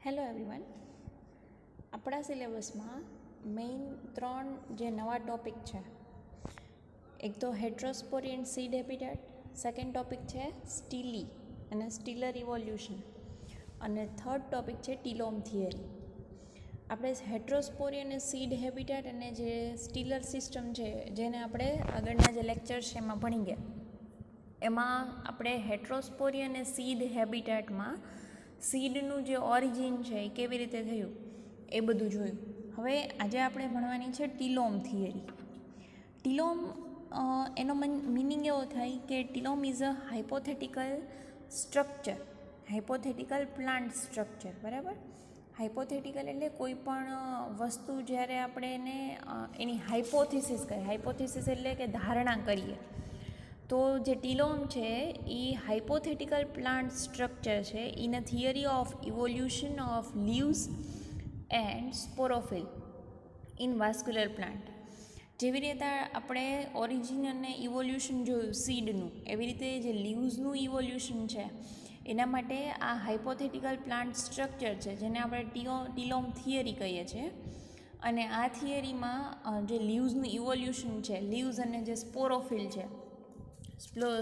Hello everyone. આપણા સિલેબસમાં main 3 જે નવા ટૉપિક છે, એક તો હેટ્રોસ્પોરિયન સીડ હેબિટેટ, સેકન્ડ ટૉપિક છે સ્ટીલી અને સ્ટીલર ઇવોલ્યુશન, અને થર્ડ ટૉપિક છે ટીલોમ થિયરી. આપણે હેટ્રોસ્પોરિયન સીડ હેબિટેટ અને જે સ્ટીલર સિસ્ટમ છે, જેને આપણે આગળના જે લેક્ચર્સ છે એમાં ભણી ગયા, એમાં આપણે હેટ્રોસ્પોરિયન અને સીડ હેબિટેટમાં સીડનું જે ઓરિજિન છે એ કેવી રીતે થયું એ બધું જોયું. હવે આજે આપણે ભણવાની છે ટીલોમ થિયરી. ટીલોમ એનો મિનિંગ એવો થાય કે telome is a hypothetical structure, hypothetical plant structure. બરાબર, હાઇપોથેટિકલ એટલે કોઈ પણ વસ્તુ જ્યારે આપણે એને એની હાઇપોથિસિસ કહીએ, હાઇપોથિસિસ એટલે કે ધારણા કરીએ, તો જે ટીલોમ છે એ હાઇપોથેટિકલ પ્લાન્ટ સ્ટ્રક્ચર છે in a theory of evolution of leaves and sporophyll in vascular plant. જેવી રીતે આપણે ઓરિજિન અને ઇવોલ્યુશન જોયું સીડનું, એવી રીતે જે લીવ્સનું ઇવોલ્યુશન છે એના માટે આ હાઇપોથેટિકલ પ્લાન્ટ સ્ટ્રક્ચર છે, જેને આપણે ટીલોમ થિયરી કહીએ છીએ. અને આ થિયરીમાં જે લીવ્સનું ઇવોલ્યુશન છે, લીવ્સ અને જે સ્પોરોફિલ છે,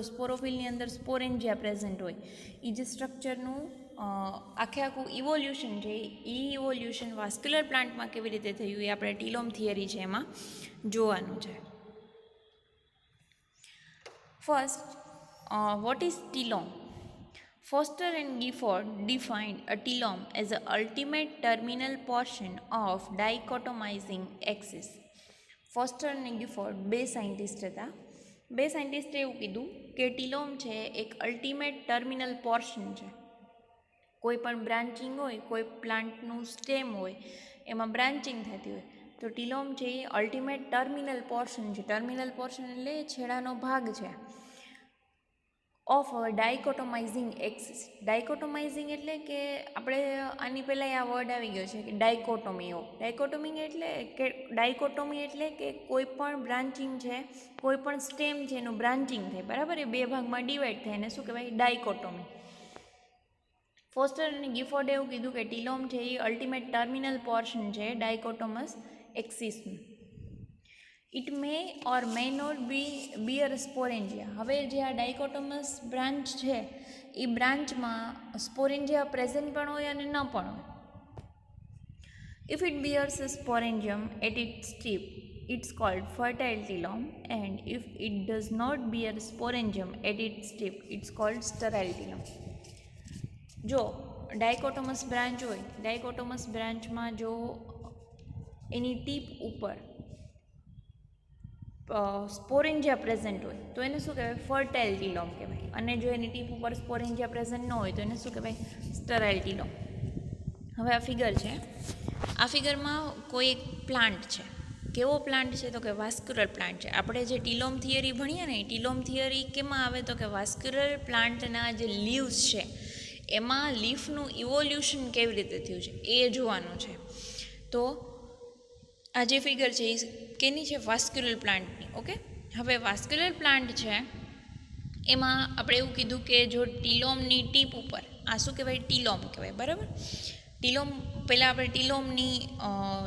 સ્પોરોફિલની અંદર સ્પોરેન્જિયા પ્રેઝન્ટ હોય, એ જે સ્ટ્રક્ચરનું આખું ઇવોલ્યુશન છે, એ ઇવોલ્યુશન વાસ્ક્યુલર પ્લાન્ટમાં કેવી રીતે થયું એ આપણે ટીલોમ થિયરી છે એમાં જોવાનું છે. First, what is telome? Foster and Gifford defined a telome as the ultimate terminal portion of dichotomizing axis. Foster અને ગિફોર્ડ બે સાયન્ટિસ્ટ હતા. બે સાયન્ટિસ્ટે એવું કીધું કે ટીલોમ છે એક અલ્ટિમેટ ટર્મિનલ પોર્શન છે. કોઈ પણ બ્રાન્ચિંગ હોય, કોઈ પ્લાન્ટનું સ્ટેમ હોય, એમાં બ્રાન્ચિંગ થતી હોય, તો ટીલોમ છે એ અલ્ટિમેટ ટર્મિનલ પોર્શન છે. ટર્મિનલ પોર્શન એટલે છેડાનો ભાગ છે ઓફ ડાયકોટોમાઇઝિંગ એક્સિસ. ડાયકોટોમાઇઝિંગ એટલે કે આપણે આની પહેલાં આ વર્ડ આવી ગયો છે કે ડાયકોટોમીઓ. ડાયકોટોમી એટલે કે કોઈ પણ બ્રાન્ચિંગ છે, કોઈ પણ સ્ટેમ છે એનું બ્રાન્ચિંગ થાય, બરાબર, એ બે ભાગમાં ડિવાઈડ થાય, એને શું કહેવાય? ડાયકોટોમી. ફોસ્ટર અને ગિફોર્ડે એવું કીધું કે ટીલોમ છે એ અલ્ટિમેટ ટર્મિનલ પોર્શન છે ડાયકોટોમસ એક્સિસનું. It may or may not bear sporangia. હવે જે આ ડાયકોટોમસ બ્રાન્ચ છે એ બ્રાન્ચમાં સ્પોરેન્જિયા પ્રેઝન્ટ પણ હોય અને ન પણ હોય. If it bears a sporangium at its tip, it's called fertile telome, and if it does not bear sporangium at its tip, it's called sterile telome. જો ડાયકોટોમસ બ્રાન્ચ હોય, ડાયકોટોમસ બ્રાન્ચમાં જો એની ટીપ ઉપર સ્પોરેન્જિયા પ્રેઝન્ટ હોય તો એને શું કહેવાય? ફર્ટાઇલ ટીલોમ કહેવાય. અને જો એની ટીપ ઉપર સ્પોરેન્જિયા પ્રેઝન્ટ ન હોય તો એને શું કહેવાય? સ્ટરાઇલ ટીલોમ. હવે આ ફિગર છે, આ ફિગરમાં કોઈ એક પ્લાન્ટ છે. કેવો પ્લાન્ટ છે? તો કે વાસ્ક્યુલર પ્લાન્ટ છે. આપણે જે ટીલોમ થિયરી ભણીએ ને, એ ટીલોમ થિયરી કેમાં આવે? તો કે વાસ્ક્યુલર પ્લાન્ટના જે લીવ્સ છે એમાં લીફનું ઇવોલ્યુશન કેવી રીતે થયું છે એ જોવાનું છે. તો આ જે ફિગર છે એ કેની છે? વાસ્ક્યુલર પ્લાન્ટની. ઓકે, હવે વાસ્ક્યુલર પ્લાન્ટ છે એમાં આપણે એવું કીધું કે જો ટીલોમની ટીપ ઉપર, આ શું કહેવાય? ટીલોમ કહેવાય, બરાબર. ટીલોમ, પહેલાં આપણે ટીલોમની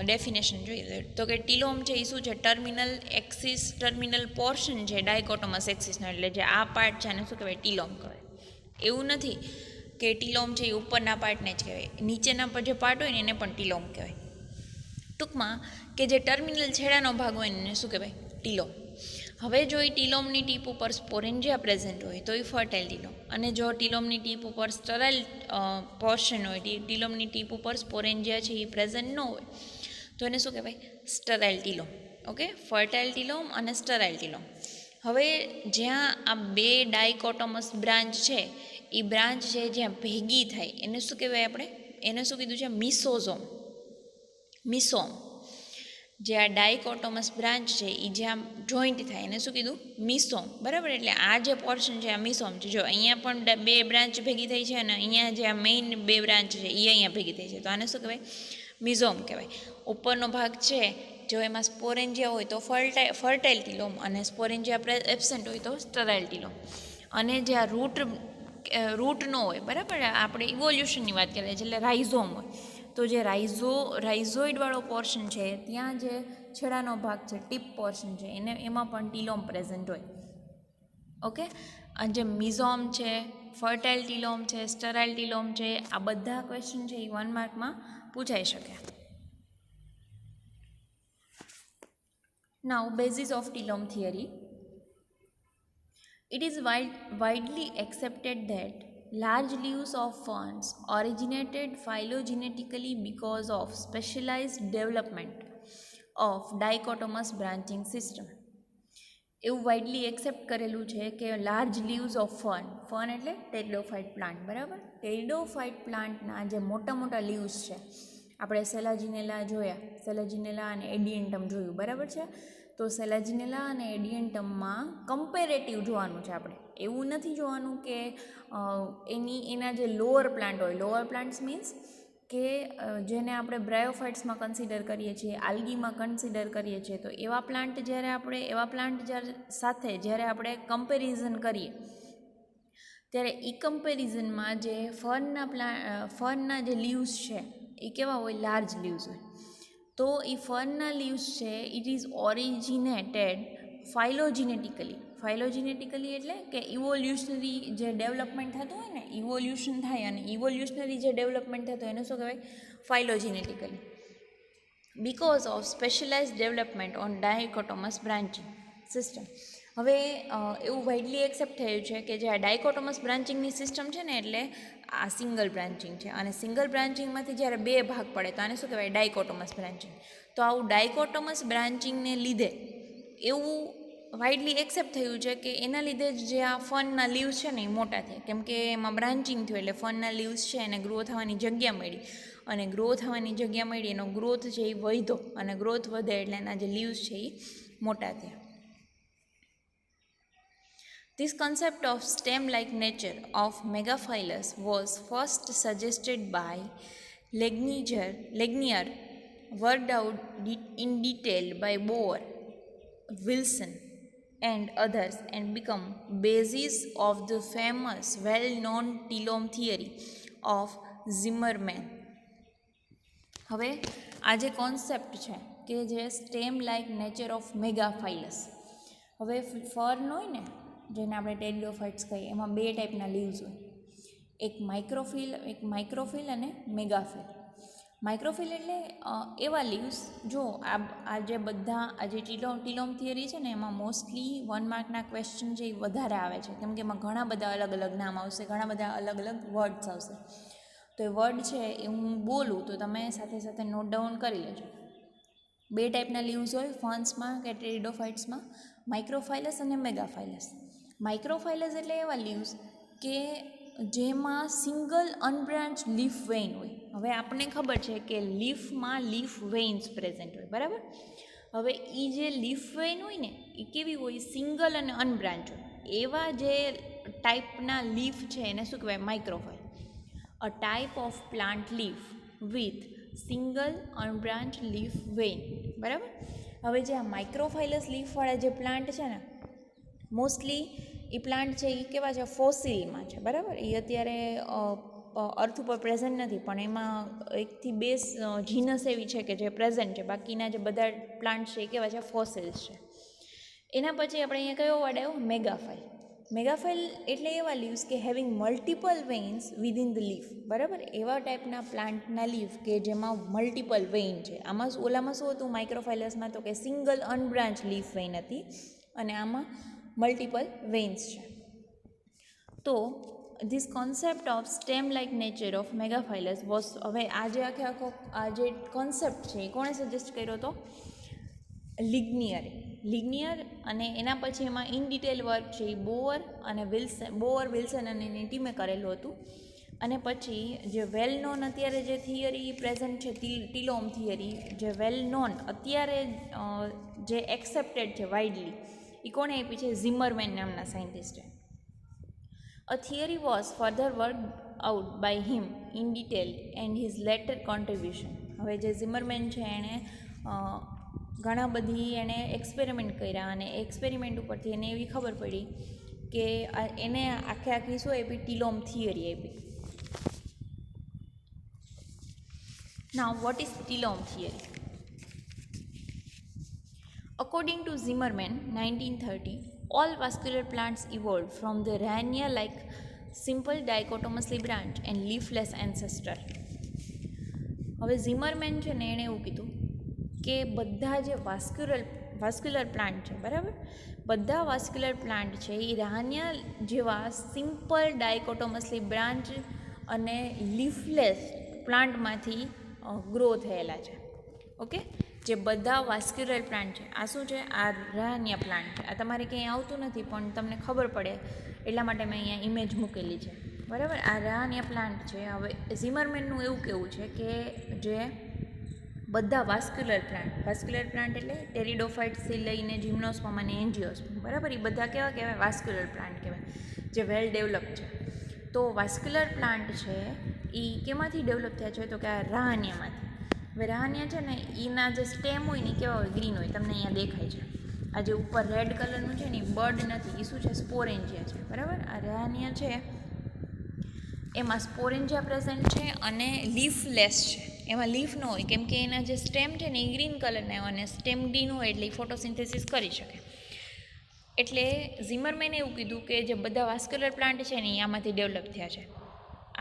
ડેફિનેશન જોઈએ તો કે ટીલોમ છે એ શું છે? ટર્મિનલ એક્સિસ, ટર્મિનલ પોર્શન છે ડાયકોટોમસ એક્સિસનો, એટલે જે આ પાર્ટ છે આને શું કહેવાય? ટીલોમ કહેવાય. એવું નથી કે ટીલોમ છે એ ઉપરના પાર્ટને જ કહેવાય, નીચેના પર જે પાર્ટ હોય ને એને પણ ટીલોમ કહેવાય. ટૂંકમાં કે જે ટર્મિનલ છેડાનો ભાગ હોય ને એને શું કહેવાય? ટીલોમ. હવે જો એ ટીલોમની ટીપ ઉપર સ્પોરેન્જિયા પ્રેઝન્ટ હોય તો એ ફર્ટાઇલ ટીલોમ, અને જો ટીલોમની ટીપ ઉપર સ્ટરાઇલ પોર્શન હોય, ટીલોમની ટીપ ઉપર સ્પોરેન્જિયા છે એ પ્રેઝન્ટ ન હોય તો એને શું કહેવાય? સ્ટરાઇલ ટીલોમ. ઓકે, ફર્ટાઇલ ટીલોમ અને સ્ટરાઇલ ટીલોમ. હવે જ્યાં આ બે ડાયકોટોમસ બ્રાન્ચ છે, એ બ્રાન્ચ છે જ્યાં ભેગી થાય એને શું કહેવાય? આપણે એને શું કીધું છે? મિસોઝોમ. મિસોમ. જે આ ડાયકોટોમસ બ્રાન્ચ છે એ જ્યાં જોઈન્ટ થાય એને શું કીધું? મિસોમ, બરાબર. એટલે આ જે પોર્શન છે આ મિસોમ છે. જો અહીંયા પણ બે બ્રાન્ચ ભેગી થઈ છે અને અહીંયા જે આ મેઇન બે બ્રાન્ચ છે એ અહીંયા ભેગી થઈ છે, તો આને શું કહેવાય? મિઝોમ કહેવાય. ઉપરનો ભાગ છે જો એમાં સ્પોરેન્જિયા હોય તો ફર્ટાઇલ ટીલોમ, અને સ્પોરેન્જિયા એબ્સેન્ટ હોય તો સ્ટરાઇલ ટીલોમ. અને જે આ રૂટ રૂટ ન હોય, બરાબર. આપણે ઇવોલ્યુશનની વાત કરીએ છીએ, એટલે રાઇઝોમ હોય. તો જે રાઇઝોઇડવાળો પોર્શન છે ત્યાં જે છેડાનો ભાગ છે, ટીપ પોર્શન છે, એમાં પણ ટીલોમ પ્રેઝન્ટ હોય. ઓકે. અને જે મિઝોમ છે, ફર્ટાઇલ ટીલોમ છે, સ્ટરાઇલ ટીલોમ છે, આ બધા ક્વેશ્ચન છે એ 1 માર્કમાં પૂછાઈ શકે. Now, basis of telome theory. It is widely accepted that large leaves of ferns originated phylogenetically because of specialized development of dichotomous branching system. એવું વાઇડલી એક્સેપ્ટ કરેલું છે કે લાર્જ લીવ્સ ઓફ ફર્ન એટલે ટેરિડોફાઇટ plant, બરાબર. ટેરિડોફાઇટ પ્લાન્ટના જે મોટા મોટા લીવ્સ છે, આપણે સેલાજીનેલા જોયા, સેલાજીનેલા અને એડિયન્ટમ જોયું, બરાબર છે. તો સેલાજીનેલા અને એડિયન્ટમમાં કમ્પેરેટિવ જોવાનું છે આપણે. એવું નથી જોવાનું કે એના જે લોઅર પ્લાન્ટ હોય, લોઅર પ્લાન્ટ્સ મીન્સ કે જેને આપણે બ્રાયોફાઇટ્સમાં કન્સિડર કરીએ છીએ, આલ્ગીમાં કન્સિડર કરીએ છીએ, તો એવા પ્લાન્ટ સાથે જ્યારે આપણે કમ્પેરિઝન કરીએ ત્યારે એ કમ્પેરિઝનમાં જે ફર્નના જે લીવ્સ છે એ કેવા હોય, લાર્જ લીવ્સ હોય. તો એ ફર્નના લીવ્સ છે ઇટ ઇઝ ઓરિજિનેટેડ ફાઇલોજિનેટિકલી એટલે કે ઇવોલ્યુશનરી જે ડેવલપમેન્ટ થતું હોય ને, ઇવોલ્યુશન થાય અને ઇવોલ્યુશનરી જે ડેવલપમેન્ટ થતું હોય એને શું કહેવાય, phylogenetically. Because of specialise development on dichotomous branching system. હવે એવું વાઇડલી એક્સેપ્ટ થયું છે કે જે આ ડાયકોટોમસ બ્રાન્ચિંગની સિસ્ટમ છે ને, એટલે આ સિંગલ બ્રાન્ચિંગ છે, અને સિંગલ બ્રાન્ચિંગમાંથી જ્યારે 2 ભાગ પડે તો આને શું કહેવાય, ડાયકોટોમસ બ્રાન્ચિંગ. તો આવું ડાયકોટોમસ બ્રાન્ચિંગને લીધે એવું વાઇડલી એક્સેપ્ટ થયું છે કે એના લીધે જ જે આ ફર્નના લીવ્સ છે ને એ મોટા થયા, કેમ કે એમાં બ્રાન્ચિંગ થયું એટલે ફર્નના લીવ્સ છે એને ગ્રો થવાની જગ્યા મળી, અને ગ્રો થવાની જગ્યા મળી એનો ગ્રોથ છે એ વધ્યો, અને ગ્રોથ વધે એટલે એના જે લીવ્સ છે એ મોટા થયા. This concept of stem-like nature of megaphylus was first suggested by Legnier, worked out in detail by Boer, Wilson and others, and become basis of the famous well-known telome theory of Zimmermann. હવે આ જે concept છે કે જે stem like nature of મેગાફાઇલસ, હવે Fern હોય ને જેને આપણે ટેરિડોફાઇટ્સ કહીએ, એમાં 2 ટાઈપના લીવ્સ હોય, એક માઇક્રોફિલ અને મેગાફિલ. માઇક્રોફિલ એટલે એવા લીવ્સ, જો આ જે ટીલોમ થિયરી છે ને એમાં મોસ્ટલી 1 માર્કના ક્વેશ્ચન છે એ વધારે આવે છે, કેમ કે એમાં ઘણા બધા અલગ અલગ નામ આવશે, ઘણા બધા અલગ અલગ વર્ડ્સ આવશે. તો એ વર્ડ છે એ હું બોલું તો તમે સાથે સાથે નોટ ડાઉન કરી લેજો. 2 ટાઈપના લીવ્સ હોય ફર્ન્સમાં કે ટેરિડોફાઇટ્સમાં, માઇક્રોફાઇલસ અને મેગાફાઇલસ. માઇક્રોફાઇલસ એટલે એવા લીવ્સ કે જેમાં સિંગલ અનબ્રાન્ચ લીફ વેઇન હોય. હવે આપણને ખબર છે કે લીફમાં લીફ વેઇન્સ પ્રેઝન્ટ હોય, બરાબર. હવે એ જે લીફ વેઇન હોય ને એ કેવી હોય, સિંગલ અને અનબ્રાન્ચ હોય. એવા જે ટાઈપના લીફ છે એને શું કહેવાય, microphyll. A type of plant leaf with single unbranch leaf vein, બરાબર. હવે જે આ માઇક્રોફાઇલસ લીફવાળા જે પ્લાન્ટ છે ને, મોસ્ટલી એ પ્લાન્ટ છે એ કેવા છે, ફોસિલમાં છે, બરાબર. એ અત્યારે અર્થ ઉપર પ્રેઝન્ટ નથી, પણ એમાં 1 થી 2 જીનસ એવી છે કે જે પ્રેઝન્ટ છે, બાકીના જે બધા પ્લાન્ટ છે એ કેવા છે, ફોસિલ્સ છે. એના પછી આપણે અહીંયા કયો વર્ડ આવ્યો, મેગાફાઇલ. મેગાફાઇલ એટલે એવા લીવ્સ કે having multiple veins within the leaf, બરાબર. એવા ટાઈપના પ્લાન્ટના લીફ કે જેમાં મલ્ટિપલ વેઇન છે. ઓલામાં શું હતું માઇક્રોફાઇલસમાં, તો કે સિંગલ અનબ્રાન્ચ લીફ વેઇન હતી, અને આમાં મલ્ટિપલ વેઇન્સ છે. તો this concept of stem like nature of megaphyllous was, હવે આ જે કોન્સેપ્ટ છે એ કોણે સજેસ્ટ કર્યો હતો, લિગ્નિયર. અને એના પછી એમાં ઇન ડિટેલ વર્ક છે એ બોઅર, વિલ્સન અને એની ટીમે કરેલું હતું. અને પછી જે વેલ નોન અત્યારે જે થિયરી પ્રેઝન્ટ છે, ટીલોમ થિયરી, જે વેલ નોન અત્યારે જે એક્સેપ્ટેડ છે વાઇડલી, એ કોણે આપી છે, ઝિમરમેન નામના સાયન્ટિસ્ટે. A theory was further worked out by him in detail and his later contribution. હવે જે ઝિમરમેન છે એણે ઘણા બધી એક્સપેરિમેન્ટ કર્યા, અને એક્સપેરિમેન્ટ ઉપરથી એને એવી ખબર પડી કે એને આખી શું આપી, ટીલોમ થિયરી આપી. Now what is telome theory? According to Zimmerman 1930, all vascular plants evolved from the Rhynia-like simple dichotomously branched and leafless ancestor. હવે ઝિમરમેન છે ને એણે એવું કીધું કે બધા જે વાસ્ક્યુલર પ્લાન્ટ છે, બરાબર, બધા વાસ્ક્યુલર પ્લાન્ટ છે એ રાહનિયા જેવા સિમ્પલ ડાયકોટોમસલી બ્રાન્ચ અને લીફલેસ પ્લાન્ટમાંથી ગ્રો થયેલા છે. ઓકે, જે બધા વાસ્ક્યુલર પ્લાન્ટ છે, આ શું છે, આ રાહનિયા પ્લાન્ટ છે. આ તમારે ક્યાંય આવતું નથી પણ તમને ખબર પડે એટલા માટે મેં અહીંયા ઇમેજ મૂકેલી છે, બરાબર. આ રાહનિયા પ્લાન્ટ છે. હવે ઝિમરમેનનું એવું કહેવું છે કે જે બધા વાસ્ક્યુલર પ્લાન્ટ એટલે ટેરિડોફાઇટ્સથી લઈને જિમ્નોસ્પર્મ અને એન્જિયોસ્પર્મ, બરાબર, એ બધા કેવા કહેવાય? વાસ્ક્યુલર પ્લાન્ટ કહેવાય, જે વેલ ડેવલપ છે. તો વાસ્ક્યુલર પ્લાન્ટ છે એ કેમાંથી ડેવલપ થયા છે? તો કે આ રાહનિયામાંથી. હવે રાહનિયા છે ને એના જે સ્ટેમ હોય ને કેવા હોય? ગ્રીન હોય, તમને અહીંયા દેખાય છે. આ જે ઉપર રેડ કલરનું છે ને એ બર્ડ નથી, એ શું છે? સ્પોરેન્જિયા છે, બરાબર. આ રાહનિયા છે એમાં સ્પોરેન્જિયા પ્રેઝન્ટ છે અને લીફલેસ છે. એમાં લીફ ન હોય કેમ કે એના જે સ્ટેમ છે ને એ ગ્રીન કલરના હોય અને સ્ટેમ ગ્રીન હોય એટલે એ ફોટોસિન્થેસિસ કરી શકે. એટલે ઝિમરમેને એવું કીધું કે જે બધા વાસ્ક્યુલર પ્લાન્ટ છે ને એ આમાંથી ડેવલપ થયા છે.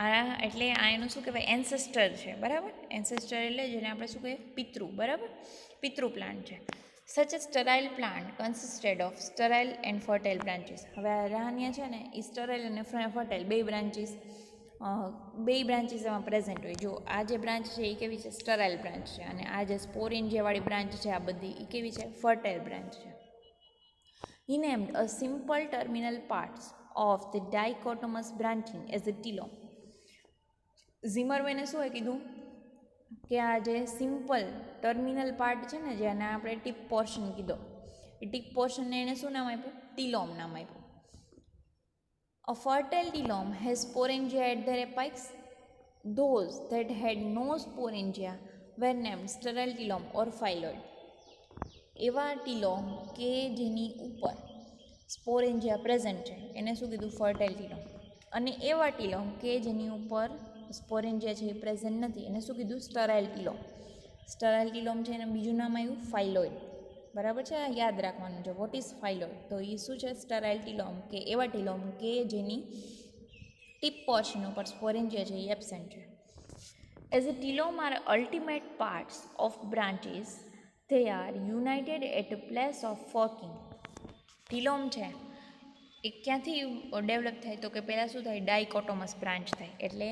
આ એટલે આ એનું શું કહેવાય? એન્સેસ્ટર છે, બરાબર. એન્સેસ્ટર એટલે જેને આપણે શું કહીએ? પિતૃ, બરાબર. પિતૃ પ્લાન્ટ છે. Such a sterile plant consisted of sterile and fertile branches. હવે આ રાહનિયા છે ને એ સ્ટરાઇલ અને ફર્ટાઇલ બે બ્રાન્ચીસ એમાં પ્રેઝન્ટ હોય. જો આ જે બ્રાન્ચ છે એ કેવી છે? સ્ટરાઇલ બ્રાન્ચ છે. અને આ જે સ્પોરેન્જિયાવાળી બ્રાન્ચ છે આ બધી એ કેવી છે? ફર્ટાઇલ બ્રાન્ચ છે. He named a simple terminal parts of the dichotomous branching as a ટીલોમ. ઝિમરમેને શું કીધું કે આ જે સિમ્પલ ટર્મિનલ પાર્ટ છે ને, જેને આપણે ટીપ પોર્શન કીધો, એ ટીપ પોર્શનને એણે શું નામ આપ્યું? ટીલોમ નામ આપ્યું. A fertile telome has sporangia at their apex. Those that had no sporangia were named sterile telome or phylloid. એવા ટીલોમ કે જેની ઉપર સ્પોરેન્જિયા પ્રેઝન્ટ છે એને શું કીધું? ફર્ટાઇલ ટીલોમ. અને એવા ટીલોમ કે જેની ઉપર સ્પોરેન્જિયા છે એ પ્રેઝન્ટ નથી એને શું કીધું? સ્ટરાઇલ ટીલોમ. સ્ટરાઇલ ટીલોમ છે એને બીજું નામ આવ્યું ફાઇલોઇડ, બરાબર છે. આ યાદ રાખવાનું છે. What is phylloid? તો એ શું છે? સ્ટરાઇલ ટીલોમ કે એવા ટીલોમ કે જેની ટીપ પોર્શન ઉપર સ્પોરેન્જિયા છે એ એબસેન્ટ છે. As a telome are ultimate parts of branches, they are united at a place of forking. Telome છે એ ક્યાંથી ડેવલપ થાય? તો કે પહેલાં શું થાય? ડાયકોટોમસ બ્રાન્ચ થાય. એટલે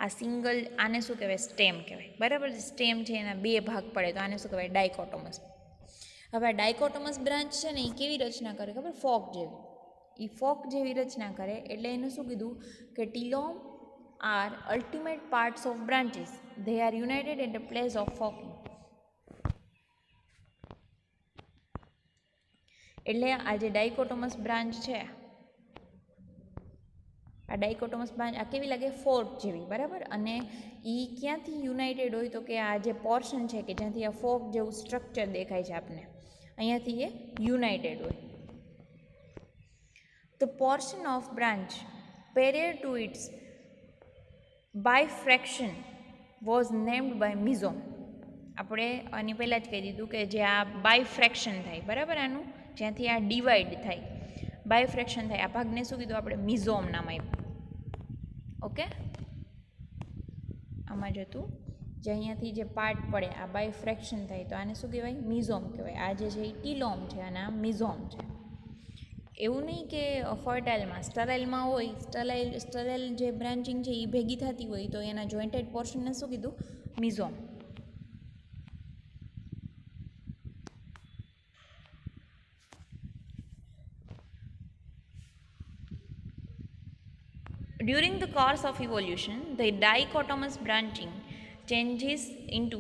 આ સિંગલ, આને શું કહેવાય? સ્ટેમ કહેવાય, બરાબર. સ્ટેમ છે એના બે ભાગ પડે તો આને શું કહેવાય? ડાયકોટોમસ. હવે આ ડાયકોટોમસ બ્રાન્ચ છે ને એ કેવી રચના કરે ખબર? ફોક જેવી. એ ફોક જેવી રચના કરે એટલે એને શું કીધું કે telome are ultimate parts of branches, they are united at a place of forking. એટલે આ જે ડાયકોટોમસ બ્રાન્ચ છે, આ ડાયકોટોમસ બ્રાન્ચ આ કેવી લાગે? ફોર્ક જેવી, બરાબર. અને એ ક્યાંથી યુનાઇટેડ હોય? તો કે આ જે પોર્શન છે કે જ્યાંથી આ ફોક જેવું સ્ટ્રક્ચર દેખાય છે આપણને, અહીંયાથી એ યુનાઇટેડ હોય. The portion of branch prior to its bifraction was named by Mizome. આપણે આની પહેલાં જ કહી દીધું કે જે આ બાયફ્રેક્શન થાય, બરાબર, આનું જ્યાંથી આ ડિવાઈડ થાય, બાયફ્રેક્શન થાય, આ ભાગને શું કીધું આપણે? મિઝોમ નામ આપ્યું. ઓકે, આમાં જતું જે અહીંયાથી જે પાર્ટ પડે આ બાયફ્રેક્શન થાય તો આને શું કહેવાય? મિઝોમ કહેવાય. આ જે છે એ ટીલોમ છે અને આ મિઝોમ છે. એવું નહીં કે ફર્ટાઇલમાં, સ્ટરાઇલમાં હોય, સ્ટરાઇલ જે બ્રાન્ચિંગ છે એ ભેગી થતી હોય તો એના જોઈન્ટેડ પોર્શનને શું કીધું? મિઝોમ. During the course of evolution, the dichotomous branching changes into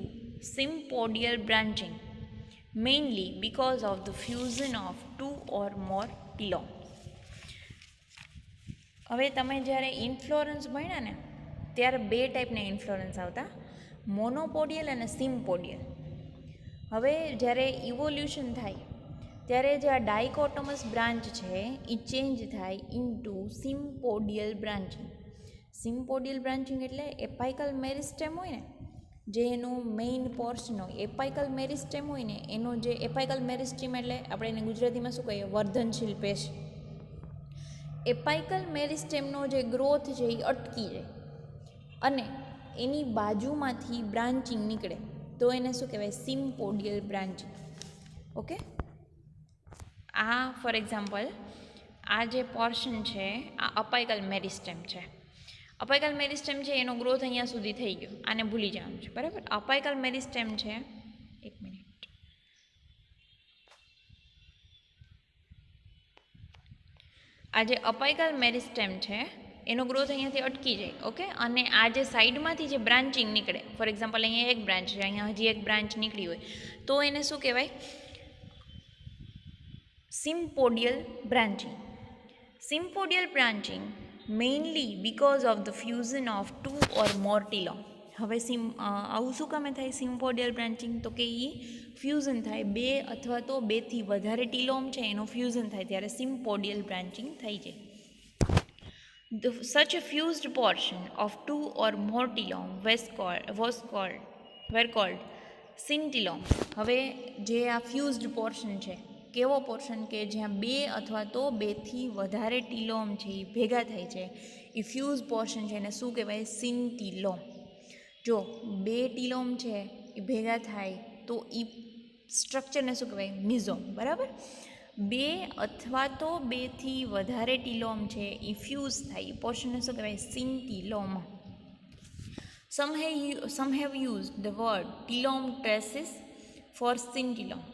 sympodial branching, mainly because of the fusion of two or more telomes. હવે તમે જ્યારે ઇન્ફ્લોરન્સ ભણ્યા ને ત્યારે બે ટાઈપના ઇન્ફ્લોરન્સ આવતા, મોનોપોડિયલ અને સિમ્પોડિયલ. હવે જ્યારે ઇવોલ્યુશન થાય ત્યારે જે આ ડાયકોટોમસ બ્રાન્ચ છે એ ચેન્જ થાય ઇન્ટુ સિમ્પોડિયલ બ્રાન્ચિંગ. સિમ્પોડિયલ બ્રાન્ચિંગ એટલે એપાઇકલ મેરિસ્ટેમ હોય ને, જે એનું મેઇન પોર્શન હોય, એપાઇકલ મેરિસ્ટેમ હોય ને, એનો જે એપાઇકલ મેરિસ્ટેમ એટલે આપણે એને ગુજરાતીમાં શું કહીએ, વર્ધનશીલ પેશી. એપાઇકલ મેરિસ્ટેમનો જે ગ્રોથ છે એ અટકી જાય અને એની બાજુમાંથી બ્રાન્ચિંગ નીકળે તો એને શું કહેવાય, સિમ્પોડિયલ બ્રાન્ચિંગ. ઓકે, આ ફોર એક્ઝામ્પલ આ જે પોર્શન છે આ અપાઇકલ મેરિસ્ટેમ છે. અપાઇકલ મેરિસ્ટેમ છે એનો ગ્રોથ અહીંયા સુધી થઈ ગયો, આને ભૂલી જવાનું છે, બરાબર. અપાઇકલ મેરિસ્ટેમ છે, એક મિનિટ, આ જે અપાઇકલ મેરિસ્ટેમ છે એનો ગ્રોથ અહીંયાથી અટકી જાય. ઓકે, અને આ જે સાઈડમાંથી જે બ્રાન્ચિંગ નીકળે, ફોર એક્ઝામ્પલ અહીંયા એક બ્રાન્ચ છે, અહીંયા હજી એક બ્રાન્ચ નીકળી હોય તો એને શું કહેવાય, sympodial branching. Sympodial branching mainly because of the fusion of 2 or more telome. હવે આવું શું કામે થાય સિમ્પોડિયલ બ્રાન્ચિંગ, તો કે એ ફ્યુઝન થાય, 2 અથવા તો 2થી વધારે ટીલોમ છે એનું ફ્યુઝન થાય ત્યારે સિમ્પોડિયલ બ્રાન્ચિંગ થઈ જાય. Such a fused portion of 2 or more telome were called syntelome. હવે જે આ ફ્યુઝડ પોર્શન છે, કેવો પોર્શન કે જ્યાં 2 અથવા તો 2થી વધારે ટીલોમ છે એ ભેગા થાય છે, એ ફ્યુઝ પોર્શન છે એને શું કહેવાય, સિન્ટિલોમ. જો 2 ટીલોમ છે એ ભેગા થાય તો એ સ્ટ્રક્ચરને શું કહેવાય, મિઝોમ, બરાબર. 2 અથવા તો 2થી વધારે ટીલોમ છે એ ફ્યુઝ થાય, એ પોર્શનને શું કહેવાય, સિન્ટિલોમ. Some have used the word telome traces for syntelome.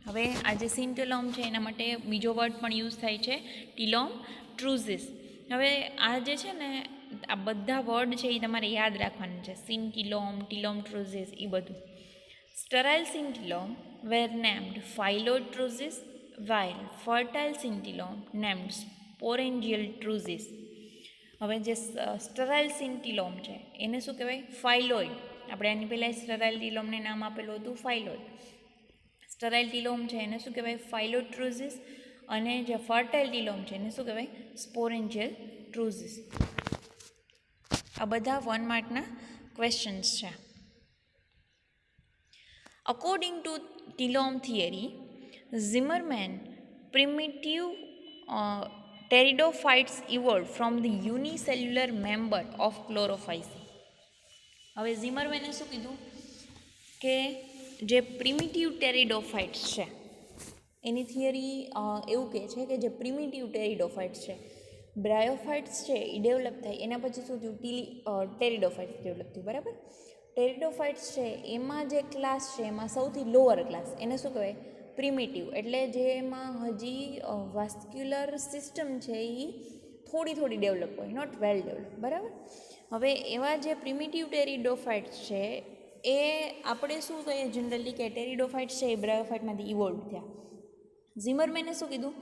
હવે આ જે સિન્ટેલોમ છે એના માટે બીજો વર્ડ પણ યુઝ થાય છે, ટીલોમ ટ્રુઝિસ. હવે આ જે છે ને આ બધા વર્ડ છે એ તમારે યાદ રાખવાના છે, સિન્ટિલોમ, ટીલોમ ટ્રુઝિસ, એ બધું. સ્ટરાઇલ સિન્ટિલોમ વેર named ફાઇલોઇડ ટ્રુઝિસ while fertile syntelome named sporangial trusis. હવે જે સ્ટરાઇલ સિન્ટિલોમ છે એને શું કહેવાય, ફાઇલોઇડ. આપણે આની પહેલાં સ્ટરાઇલ ટીલોમને નામ આપેલું હતું ફાઇલોઇડ. સ્ટરાઇલ ટીલોમ છે એને શું કહેવાય, ફાઇલોઇડ ટ્રુઝિસ, અને જે ફર્ટાઇલ ટીલોમ છે એને શું કહેવાય, સ્પોરેન્જિયલ ટ્રુઝિસ. આ બધા 1 માર્કના ક્વેશ્ચન્સ છે. According to telome theory, Zimmermann primitive pteridophytes evolved from the unicellular member of chlorophyce. હવે ઝિમરમેને શું કીધું કે જે પ્રિમિટિવ ટેરિડોફાઇટ્સ છે એની થિયરી એવું કહે છે કે જે પ્રિમિટિવ ટેરિડોફાઇટ્સ છે, બ્રાયોફાઇટ્સ છે એ ડેવલપ થાય એના પછી શું થયું, ટેરિડોફાઇટ્સ ડેવલપ થયું, બરાબર. ટેરિડોફાઇટ્સ છે એમાં જે ક્લાસ છે એમાં સૌથી લોઅર ક્લાસ, એને શું કહેવાય, પ્રિમિટિવ. એટલે જેમાં હજી વાસ્ક્યુલર સિસ્ટમ છે એ થોડી ડેવલપ હોય, નોટ વેલ ડેવલપ, બરાબર. હવે એવા જે પ્રિમિટિવ ટેરિડોફાઇટ્સ છે એ આપણે શું કહીએ જનરલી કે ટેરિડોફાઇટ્સ છે એ બ્રાયોફાઇટમાંથી ઇવોલ્વ થયા. ઝિમરમેને શું કીધું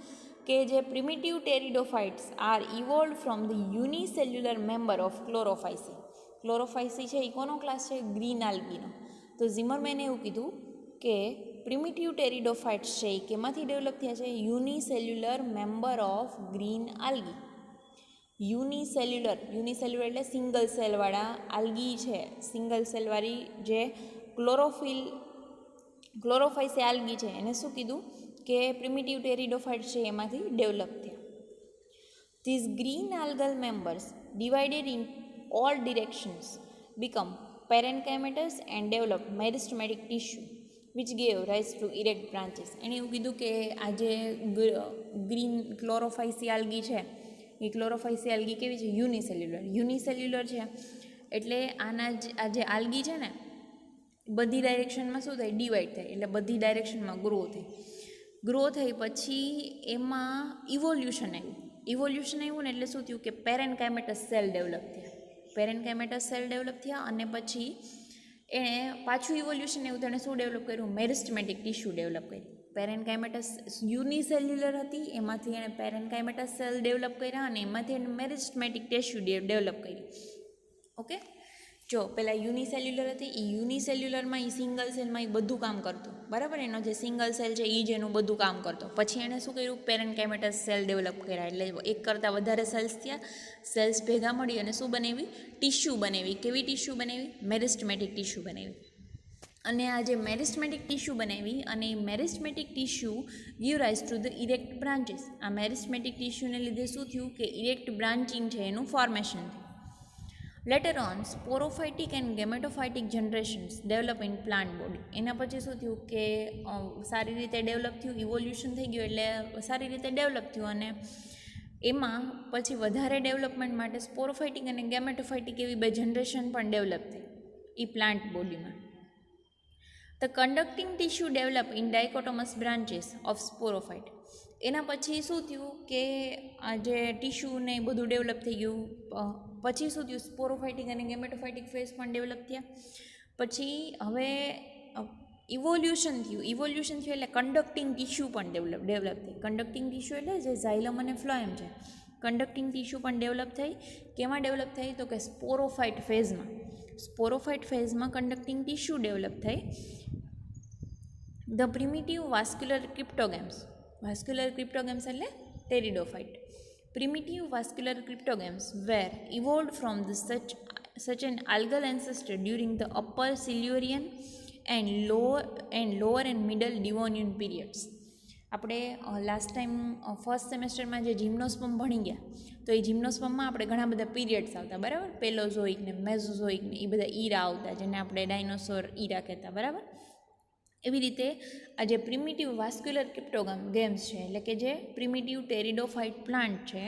કે જે primitive pteridophytes are evolve from the unicellular member of chlorophyceae. Chlorophyceae છે એ કોનો ક્લાસ છે, ગ્રીન આલ્ગીનો. તો ઝિમરમેને એવું કીધું કે પ્રિમિટિવ ટેરિડોફાઇટ્સ છે એ કેમાંથી ડેવલપ થયા છે, યુનિસેલ્યુલર મેમ્બર ઓફ ગ્રીન આલ્ગી. યુનિસેલ્યુલર એટલે સિંગલ સેલવાળા આલ્ગી છે, સિંગલ સેલવાળી જે ક્લોરોફાઇસી આલ્ગી છે એને શું કીધું કે પ્રિમિટિવ ટેરિડોફાઇટ્સ છે એમાંથી ડેવલપ થયા. These green algal members divided in all directions become parenchymatous and develop meristematic tissue which gave rise to erect branches. એને એવું કીધું કે આ જે ગ્રીન ક્લોરોફાઇસી આલ્ગી છે એ ક્લોરોફાઇસી આલ્ગી કેવી છે, યુનિસેલ્યુલર છે. એટલે આ જે આલ્ગી છે ને બધી ડાયરેક્શનમાં શું થાય, ડિવાઈડ થાય, એટલે બધી ડાયરેક્શનમાં ગ્રો થઈ પછી એમાં ઇવોલ્યુશન આવ્યું ને એટલે શું થયું કે પેરેન્કાઇમેટસ સેલ ડેવલપ થયા. અને પછી એણે પાછું ઇવોલ્યુશન એવું તેણે શું ડેવલપ કર્યું, મેરિસ્ટમેટિક ટિશ્યુ ડેવલપ કર્યું. પેરેન્કાઇમેટસ યુનિસેલ્યુલર હતી, એમાંથી એણે પેરેન્કાઇમેટસ સેલ ડેવલપ કર્યા અને એમાંથી એને મેરિસ્ટમેટિક ટિશ્યુ ડેવલપ કર્યું. ઓકે, જો પહેલાં યુનિસેલ્યુલર હતી, એ યુનિસેલ્યુલરમાં એ સિંગલ સેલમાં એ બધું કામ કરતો, બરાબર. એનો જે સિંગલ સેલ છે એ જ એનું બધું કામ કરતો. પછી એણે શું કર્યું, પેરેન્કેમેટસ સેલ ડેવલપ કર્યા, એટલે એક કરતાં વધારે સેલ્સ થયા. સેલ્સ ભેગા મળી અને શું બનાવી, ટીશ્યુ બનાવી. કેવી ટીશ્યુ બનાવી, મેરિસ્ટમેટિક ટીશ્યુ બનાવી. અને આ જે મેરિસ્ટમેટિક ટીશ્યુ બનાવી અને એ meristematic tissue give rise to the erect branches. આ મેરિસ્ટમેટિક ટીશ્યુને લીધે શું થયું કે ઇરેક્ટ બ્રાન્ચિંગ છે એનું ફોર્મેશન થયું. Later on sporophytic and gametophytic generations develop in plant body. એના પછી શું થયું કે સારી રીતે ડેવલપ થયું, ઇવોલ્યુશન થઈ ગયું, એટલે સારી રીતે ડેવલપ થયું. અને એમાં પછી વધારે ડેવલપમેન્ટ માટે સ્પોરોફાઇટિક અને ગેમેટોફાઇટિક એવી બે જનરેશન પણ ડેવલપ થઈ એ પ્લાન્ટ બોડીમાં. The conducting tissue develop in dichotomous branches of sporophyte. એના પછી શું થયું કે આ જે ટિશ્યુને એ બધું ડેવલપ થઈ ગયું. પછી શું થયું, સ્પોરોફાઇટિક અને ગેમેટોફાઇટિક ફેઝ પણ ડેવલપ થયા. પછી હવે ઇવોલ્યુશન થયું એટલે કન્ડક્ટિંગ ટિશ્યુ પણ ડેવલપ થઈ. કન્ડક્ટિંગ ટિશ્યુ એટલે જે ઝાયલમ અને ફ્લોએમ છે, કન્ડક્ટિંગ ટિશ્યુ પણ ડેવલપ થઈ. કેમાં ડેવલપ થઈ, તો કે સ્પોરોફાઇટ ફેઝમાં. સ્પોરોફાઇટ ફેઝમાં કન્ડક્ટિંગ ટિશ્યુ ડેવલપ થઈ. The primitive vascular cryptogams. Vascular cryptogams એટલે pteridophyte. Primitive vascular cryptogams were evolved from the such an algal ancestor during the upper Silurian and lower and middle Devonian periods. આપણે last time first સેમેસ્ટરમાં જે જિમ્નોસ્પર્મ ભણી ગયા, તો એ જિમ્નોસ્પર્મમાં આપણે ઘણા બધા પીરિયડ્સ આવતા, બરાબર. પેલોઝોઇક ને મેઝોઝોઇક ને એ બધા ઈરા આવતા, જેને આપણે ડાયનોસોર ઈરા કહેતા, બરાબર. એવી રીતે આ જે પ્રિમિટિવ વાસ્ક્યુલર ક્રિપ્ટોગેમ્સ છે, એટલે કે જે પ્રિમિટિવ ટેરિડોફાઇટ પ્લાન્ટ છે,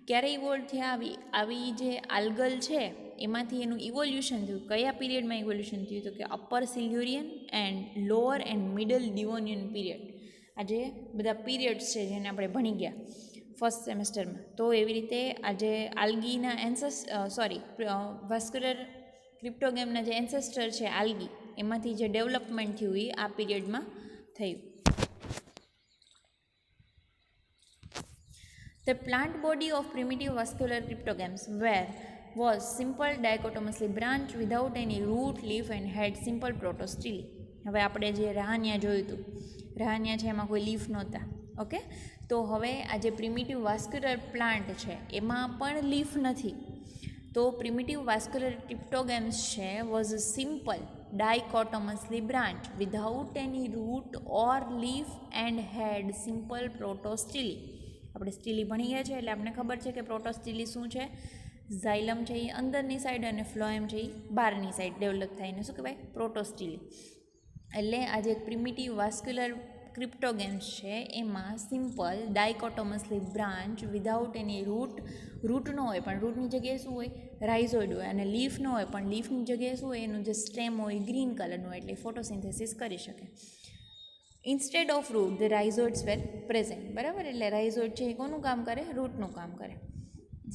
ક્યારે ઇવોલ્વ થયા, આવી જે આલ્ગલ છે એમાંથી એનું ઇવોલ્યુશન થયું. કયા પીરિયડમાં ઇવોલ્યુશન થયું, તો કે upper Silurian and lower and middle Devonian period. આ જે બધા પીરિયડ્સ છે જેને આપણે ભણી ગયા ફર્સ્ટ સેમેસ્ટરમાં. તો એવી રીતે આ જે આલ્ગીના વાસ્ક્યુલર ક્રિપ્ટોગેમના જે એન્સેસ્ટર છે આલ્ગી, એમાંથી જે ડેવલપમેન્ટ થયું એ આ પીરિયડમાં થયું. The plant body of primitive vascular cryptogams was simple dichotomously branched without any root, leaf and had simple protostele. હવે આપણે જે રહાનિયા જોયું હતું, રહાનિયા છે એમાં કોઈ લીફ નહોતા, ઓકે. તો હવે આ જે પ્રિમિટિવ વાસ્ક્યુલર પ્લાન્ટ છે એમાં પણ લીફ નથી. તો પ્રિમિટિવ વાસ્ક્યુલર ક્રિપ્ટોગેમ્સ છે was a simple dichotomously branched without any root or leaf and had simple protostele. આપણે સ્ટીલી ભણી ગયા છે એટલે આપણને ખબર છે કે પ્રોટોસ્ટીલી શું છે. ઝાયલમ છે એ અંદરની સાઈડ અને ફ્લોએમ છે એ બહારની સાઈડ ડેવલપ થાય ને શું કહેવાય, પ્રોટોસ્ટીલી. એટલે આ જે પ્રિમિટિવ વાસ્ક્યુલર ક્રિપ્ટોગેમ્સ છે એમાં સિમ્પલ ડાયકોટોમસલી બ્રાન્ચ વિધાઉટ એની રૂટ ન હોય, પણ રૂટની જગ્યાએ શું હોય, રાઇઝોઇડ હોય. અને લીફ ન હોય, પણ લીફની જગ્યાએ શું હોય, એનું જે સ્ટેમ હોય ગ્રીન કલરનું હોય, એટલે ફોટોસિન્થેસિસ કરી શકે. Instead of root the rhizoids were present, બરાબર. એટલે રાઇઝોઇડ છે એ કોનું કામ કરે, રૂટનું કામ કરે.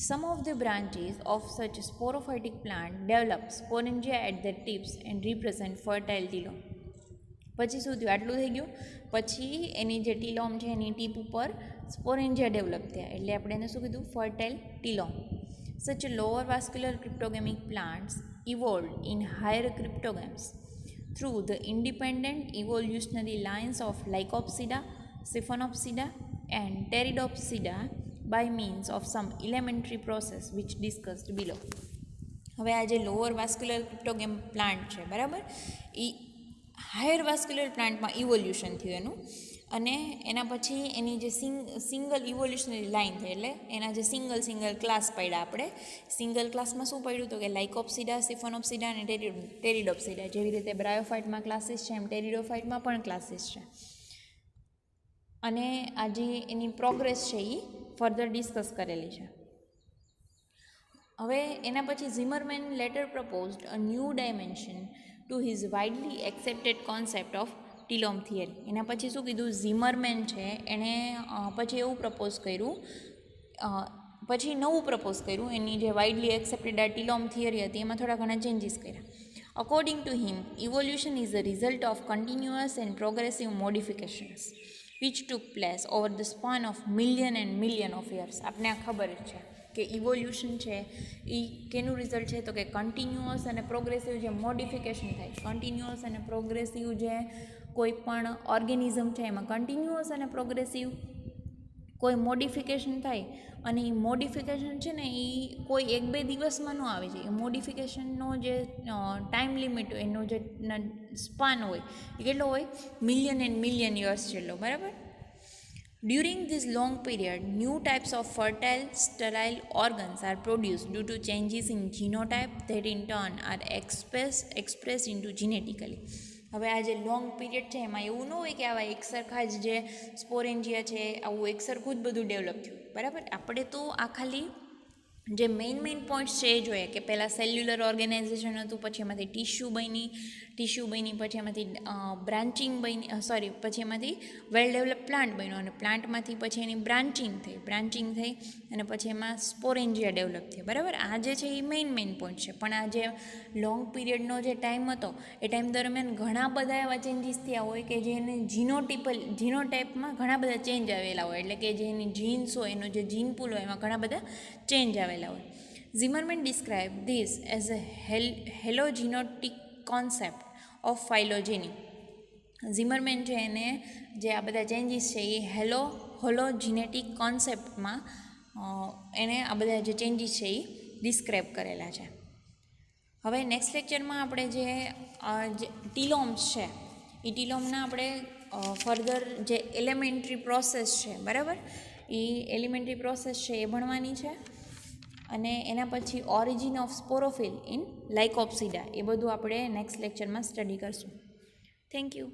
Some of the branches of such sporophytic plant develop sporangia at the tips and represent fertile telome. પછી શું થયું, આટલું થઈ ગયું. પછી એની જે ટીલોમ છે એની ટીપ ઉપર સ્પોરેન્જિયા ડેવલપ થયા, એટલે આપણે એને શું કીધું, fertile telome. Such lower vascular cryptogamic plants evolved in higher cryptogams through the independent evolutionary lines of Lycopsida, Siphonopsida and Pteridopsida by means of some elementary process which discussed below. હવે આ જે lower vascular ક્રિપ્ટોગેમ plant છે, બરાબર, એ higher vascular પ્લાન્ટમાં evolution થયું એનું. અને એના પછી એની જે સિંગલ ઇવોલ્યુશનરી લાઇન થઈ, એટલે એના જે સિંગલ ક્લાસ પડ્યા આપણે. સિંગલ ક્લાસમાં શું પડ્યું, તો કે લાઇકોપ્સિડા, સિફોનોપ્સિડા અને ટેરિડોપ્સિડા. જેવી રીતે બ્રાયોફાઇટમાં ક્લાસીસ છે એમ ટેરિડોફાઇટમાં પણ ક્લાસીસ છે. અને આ જે એની પ્રોગ્રેસ છે એ ફર્ધર ડિસ્કસ કરેલી છે. હવે એના પછી Zimmermann later proposed a new dimension to his widely accepted concept of telome theory. એના પછી શું કીધું, ઝિમરમેન છે એણે પછી એવું પ્રપોઝ કર્યું, પછી નવું પ્રપોઝ કર્યું. એની જે વાઇડલી એક્સેપ્ટેડ આ ટીલોમ થિયરી હતી એમાં થોડા ઘણા ચેન્જીસ કર્યા. According to him, evolution is a result of continuous and progressive modifications which took place over the span of million of years. આપને આ ખબર જ છે કે ઇવોલ્યુશન છે એ કેનું રિઝલ્ટ છે, તો કે કન્ટિન્યુઅસ અને પ્રોગ્રેસિવ જે મોડિફિકેશન થાય, કન્ટિન્યુઅસ અને પ્રોગ્રેસિવ જે કોઈ પણ ઓર્ગેનિઝમ છે એમાં કન્ટિન્યુઅસ અને પ્રોગ્રેસિવ કોઈ મોડિફિકેશન થાય, અને એ મોડિફિકેશન છે ને એ કોઈ 1-2 દિવસમાં ન આવે છે. એ મોડિફિકેશનનો જે ટાઈમ લિમિટ હોય, એનો જે સ્પાન હોય એ કેટલો હોય, મિલિયન એન્ડ મિલિયન યર્સ જેટલો, બરાબર. During this long period, new types of fertile sterile organs are produced due to changes in genotype that in turn are expressed into genetically. હવે આ જે લોંગ પીરિયડ છે એમાં એવું ન હોય કે આવા એકસરખા જ જે સ્પોરેન્જિયા છે આવું એકસરખું જ બધું ડેવલપ થયું, બરાબર. આપણે તો આ ખાલી જે મેઇન પોઈન્ટ્સ છે એ જોઈએ કે પહેલાં સેલ્યુલર ઓર્ગેનાઇઝેશન હતું, પછી એમાંથી ટીશ્યુ બની, પછી એમાંથી બ્રાન્ચિંગ બની, પછી એમાંથી વેલ ડેવલપ પ્લાન્ટ બન્યો, અને પ્લાન્ટમાંથી પછી એની બ્રાન્ચિંગ થઈ અને પછી એમાં સ્પોરેન્જિયા ડેવલપ થઈ, બરાબર. આ જે છે એ મેઇન પોઈન્ટ છે. પણ આ જે લોંગ પીરિયડનો જે ટાઈમ હતો એ ટાઈમ દરમિયાન ઘણા બધા એવા ચેન્જીસ થયા હોય કે જેને જીનોટાઈપમાં ઘણા બધા ચેન્જ આવેલા હોય, એટલે કે જે એની જીન્સ હોય, એનો જે જીન પૂલ હોય એમાં ઘણા બધા ચેન્જ આવેલા હોય. Zimmerman described this as a helogenotic concept of phylogeny. ઝિમરમેન છે એને જે આ બધા ચેન્જીસ છે એ હોલોજીનેટિક કોન્સેપ્ટમાં એને આ બધા જે ચેન્જીસ છે એ ડિસ્ક્રાઇબ કરેલા છે. હવે નેક્સ્ટ લેક્ચરમાં આપણે જે ટીલોમ્સ છે એ ટીલોમના આપણે ફર્ધર જે એલિમેન્ટરી પ્રોસેસ છે, બરાબર, એ એલિમેન્ટરી પ્રોસેસ છે એ ભણવાની છે. અને એના પછી ઓરિજિન ઓફ સ્પોરોફિલ ઇન લાઇકોપ્સિડા એ બધું આપણે નેક્સ્ટ લેક્ચરમાં સ્ટડી કરશું. Thank you.